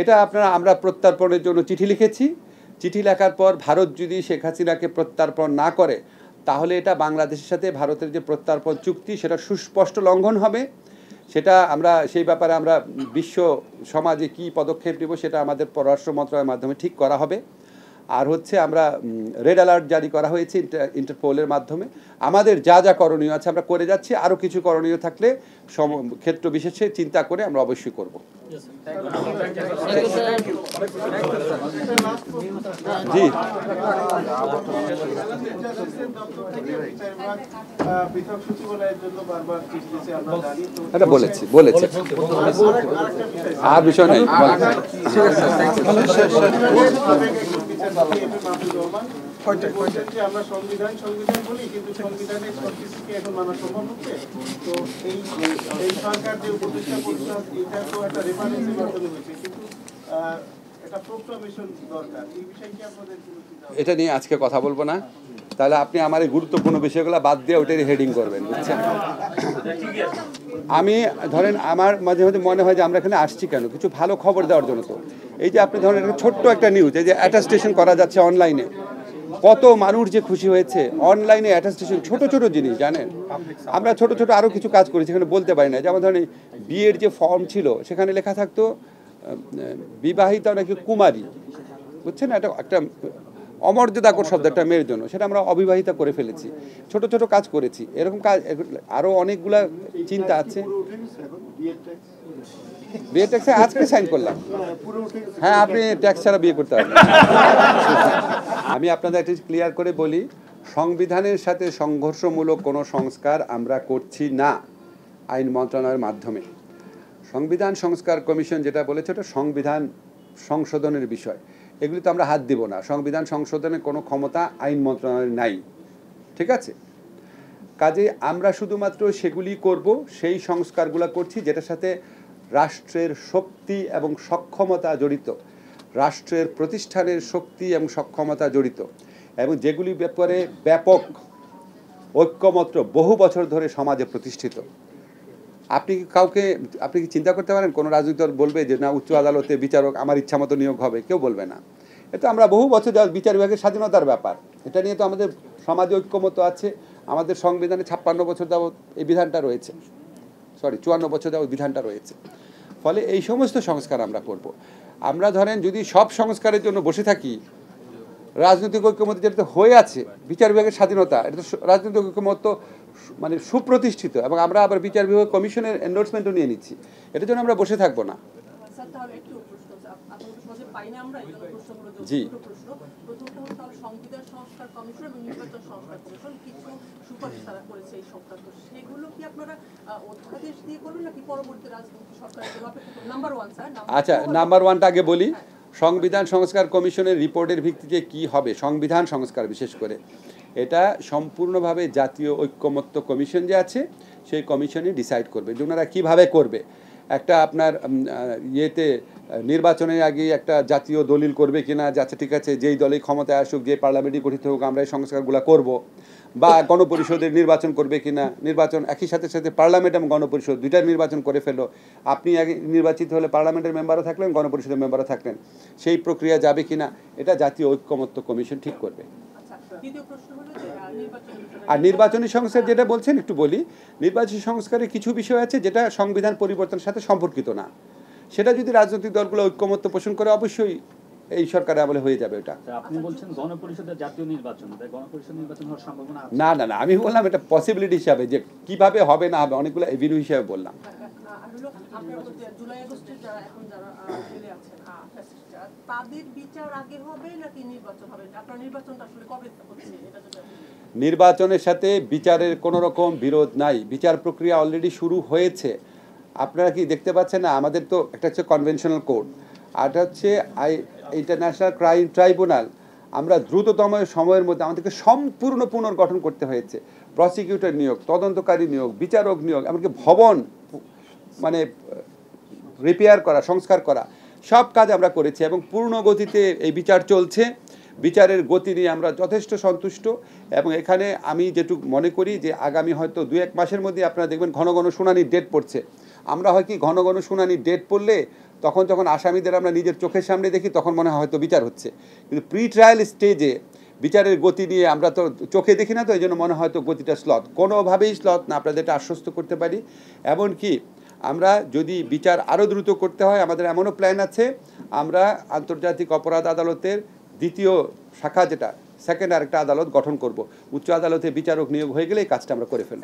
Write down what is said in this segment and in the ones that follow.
এটা আমরা প্রত্যর্পণের জন্য চিঠি লিখেছি। চিঠি লেখার পর ভারত যদি শেখ হাসিনাকে প্রত্যর্পণ না করে তাহলে এটা বাংলাদেশের সাথে ভারতের যে প্রত্যর্পণ চুক্তি সেটা সুস্পষ্ট লঙ্ঘন হবে। সেটা আমরা সেই ব্যাপারে আমরা বিশ্ব সমাজে কি পদক্ষেপ নেব সেটা আমাদের পররাষ্ট্র মন্ত্রণালয়ের মাধ্যমে ঠিক করা হবে। আর হচ্ছে আমরা রেড অ্যালার্ট জারি করা হয়েছে ইন্টারপোলের মাধ্যমে। আমাদের যা যা করণীয় আছে আমরা করে যাচ্ছি, আরও কিছু করণীয় থাকলে ক্ষেত্র বিশেষে চিন্তা করে আমরা অবশ্যই করব। জি এটা বলেছি আর বিষয় নেই। আমরা সংবিধান বলি কিন্তু সংবিধানের সবকিছুকে এখন মানা সম্ভব হচ্ছে। তো এই সরকার যে উপদেষ্টা পরিষদ এটা তো একটা রেফারেন্সের মাধ্যমে হয়েছে, কিন্তু এটা প্রোক্লামেশন দরকার। এই বিষয়ে কি আপনাদের এটা নিয়ে আজকে কথা বলবো না। তাহলে আপনি আমার এই গুরুত্বপূর্ণ বিষয়গুলো বাদ দিয়ে ওটাই হেডিং করবেন, বুঝছেন? আমি ধরেন আমার মাঝে মাঝে মনে হয় যে আমরা এখানে আসছি কেন, কিছু ভালো খবর দেওয়ার জন্য। তো এই যে আপনি ধরেন ছোট্ট একটা নিউজ, এই যে অ্যাটাস্টেশন করা যাচ্ছে অনলাইনে, কত মানুষ যে খুশি হয়েছে। অনলাইনে অ্যাটাস্টেশন ছোট ছোট জিনিস, জানেন আমরা ছোট ছোট আরও কিছু কাজ করি সেখানে বলতে পারি না। যেমন ধরেন বিয়ের যে ফর্ম ছিল সেখানে লেখা থাকতো বিবাহিতা নাকি কুমারী, বুঝছেন? এটা একটা অমর্যাদাকর শব্দ একটা মেয়ের জন্য, সেটা আমরা অবিবাহিতা করে ফেলেছি। ছোট ছোট কাজ করেছি, এরকম কাজ আরও অনেকগুলা চিন্তা আছে। বিয়ে ট্যাক্সে আজকে সাইন করলাম। হ্যাঁ, আপনি ট্যাক্স ছাড়া বিয়ে করতে পারবেন। আমি আপনাদের একটা ক্লিয়ার করে বলি, সংবিধানের সাথে সংঘর্ষমূলক কোনো সংস্কার আমরা করছি না আইন মন্ত্রণালয়ের মাধ্যমে। সংবিধান সংস্কার কমিশন যেটা বলেছে ওটা সংবিধান সংশোধনের বিষয়, এগুলি তো আমরা হাত দিব না। সংবিধান সংশোধনের কোনো ক্ষমতা আইন মন্ত্রণালয়ের নাই, ঠিক আছে? কাজে আমরা শুধুমাত্র সেগুলি করব, সেই সংস্কারগুলো করছি যেটার সাথে রাষ্ট্রের শক্তি এবং সক্ষমতা জড়িত, রাষ্ট্রের প্রতিষ্ঠানের শক্তি এবং সক্ষমতা জড়িত, এবং যেগুলি ব্যাপারে ব্যাপক ঐক্যমত্য বহু বছর ধরে সমাজে প্রতিষ্ঠিত। আপনি কি চিন্তা করতে পারেন কোনো রাজনৈতিক দল বলবে যে না উচ্চ আদালতে বিচারক আমার ইচ্ছা মতো নিয়োগ হবে? কেউ বলবে না। এটা আমরা বহু বছর যাওয়া বিচার বিভাগের স্বাধীনতার ব্যাপার, এটা নিয়ে তো আমাদের সমাজে ঐক্যমত আছে। আমাদের সংবিধানে 56 বছর যাবৎ এই বিধানটা রয়েছে, 54 বছর যাবৎ বিধানটা রয়েছে। ফলে এই সমস্ত সংস্কার আমরা করব। আমরা ধরেন যদি সব সংস্কারের জন্য বসে থাকি, রাজনৈতিক ঐক্যমত যেটা হয়ে আছে, বিচার বিভাগের স্বাধীনতা, এটা তো রাজনৈতিক ঐক্যমত মানে সুপ্রতিষ্ঠিত, এবং আমরা আবার বিচার বিভাগ কমিশনের এন্ডোর্সমেন্টও নিয়ে নিচ্ছি। এটার জন্য আমরা বসে থাকবো না। জি, আচ্ছা, নাম্বার ওয়ানটা আগে বলি। সংবিধান সংস্কার কমিশনের রিপোর্টের ভিত্তিতে কি হবে সংবিধান সংস্কার, বিশেষ করে এটা সম্পূর্ণভাবে জাতীয় ঐক্যমত্য কমিশন যে আছে সেই কমিশনই ডিসাইড করবে যে ওনারা কীভাবে করবে। একটা আপনার ইয়েতে নির্বাচনের আগে একটা জাতীয় দলিল করবে কিনা, যাচ্ছে ঠিক আছে যেই দলেই ক্ষমতায় আসুক, যে পার্লামেন্টই গঠিত হোক, আমরা এই সংস্কারগুলো করব, বা গণপরিষদের নির্বাচন করবে কিনা, নির্বাচন একই সাথে সাথে পার্লামেন্ট এবং গণপরিষদ দুইটার নির্বাচন করে ফেলো। আপনি আগে নির্বাচিত হলে পার্লামেন্টের মেম্বারও থাকলেন, গণপরিষদের মেম্বারও থাকলেন, সেই প্রক্রিয়া যাবে কিনা এটা জাতীয় ঐক্যমত্য কমিশন ঠিক করবে। আর নির্বাচনী সংস্কার যেটা বলছেন একটু বলি, নির্বাচনী সংস্কারের কিছু বিষয় আছে যেটা সংবিধান পরিবর্তনের সাথে সম্পর্কিত না, সেটা যদি রাজনৈতিক দলগুলো ঐক্যমত্য পোষণ করে অবশ্যই এই সরকারের আমলে হয়ে যাবে। ওটা আপনি বলছেন গণপরিষদের জাতীয় নির্বাচন, তাই গণপরিষদ নির্বাচন হওয়ার সম্ভাবনা আছে? না না না, আমি বললাম এটা পসিবিলিটি হিসাবে, যে কিভাবে হবে না হবে অনেকগুলো এভিনিউ হিসাবে বললাম। নির্বাচনের সাথে বিচারের কোনো রকম বিরোধ নাই, বিচার প্রক্রিয়া অলরেডি শুরু হয়েছে। আপনারা কি দেখতে পাচ্ছেন না? আমাদের তো একটা হচ্ছে কনভেনশনাল কোড, আর একটা হচ্ছে ইন্টারন্যাশনাল ক্রাইম ট্রাইব্যুনাল। আমরা দ্রুততম সময়ের মধ্যে আমাদেরকে সম্পূর্ণ পুনর্গঠন করতে হয়েছে। প্রসিকিউটর নিয়োগ, তদন্তকারী নিয়োগ, বিচারক নিয়োগ, এমনকি ভবন মানে রিপেয়ার করা, সংস্কার করা, সব কাজ আমরা করেছি এবং পূর্ণ গতিতে এই বিচার চলছে। বিচারের গতি নিয়ে আমরা যথেষ্ট সন্তুষ্ট, এবং এখানে আমি যেটুকু মনে করি যে আগামী হয়তো 2-1 মাসের মধ্যে আপনারা দেখবেন ঘন ঘন শুনানির ডেট পড়ছে। আমরা হয় কি ঘন ঘন শুনানি ডেট পড়লে তখন যখন আসামিদের আমরা নিজের চোখের সামনে দেখি তখন মনে হয় হয়তো বিচার হচ্ছে, কিন্তু প্রি ট্রায়াল স্টেজে বিচারের গতি নিয়ে আমরা তো চোখে দেখি না, তো এই জন্য মনে হয় তো গতিটা স্লথ, কোনোভাবেই স্লথ না, আপনাদের এটা আশ্বস্ত করতে পারি। এমনকি আমরা যদি বিচার আরও দ্রুত করতে হয় আমাদের এমনও প্ল্যান আছে, আমরা আন্তর্জাতিক অপরাধ আদালতের দ্বিতীয় শাখা যেটা সেকেন্ড আরেকটা আদালত গঠন করব, উচ্চ আদালতে বিচারক নিয়োগ হয়ে গেলে এই কাজটা আমরা করে ফেলব।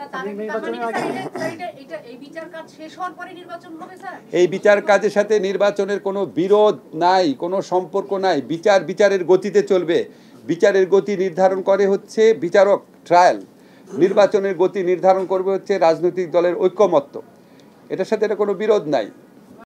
এই বিচার কাজের সাথে নির্বাচনের কোনো বিরোধ নাই, কোনো সম্পর্ক নাই, বিচারের গতিতে চলবে। বিচারের গতি নির্ধারণ করে হচ্ছে বিচারক ট্রায়াল, নির্বাচনের গতি নির্ধারণ করবে হচ্ছে রাজনৈতিক দলের ঐক্যমত্য, এটার সাথে এটা কোনো বিরোধ নাই।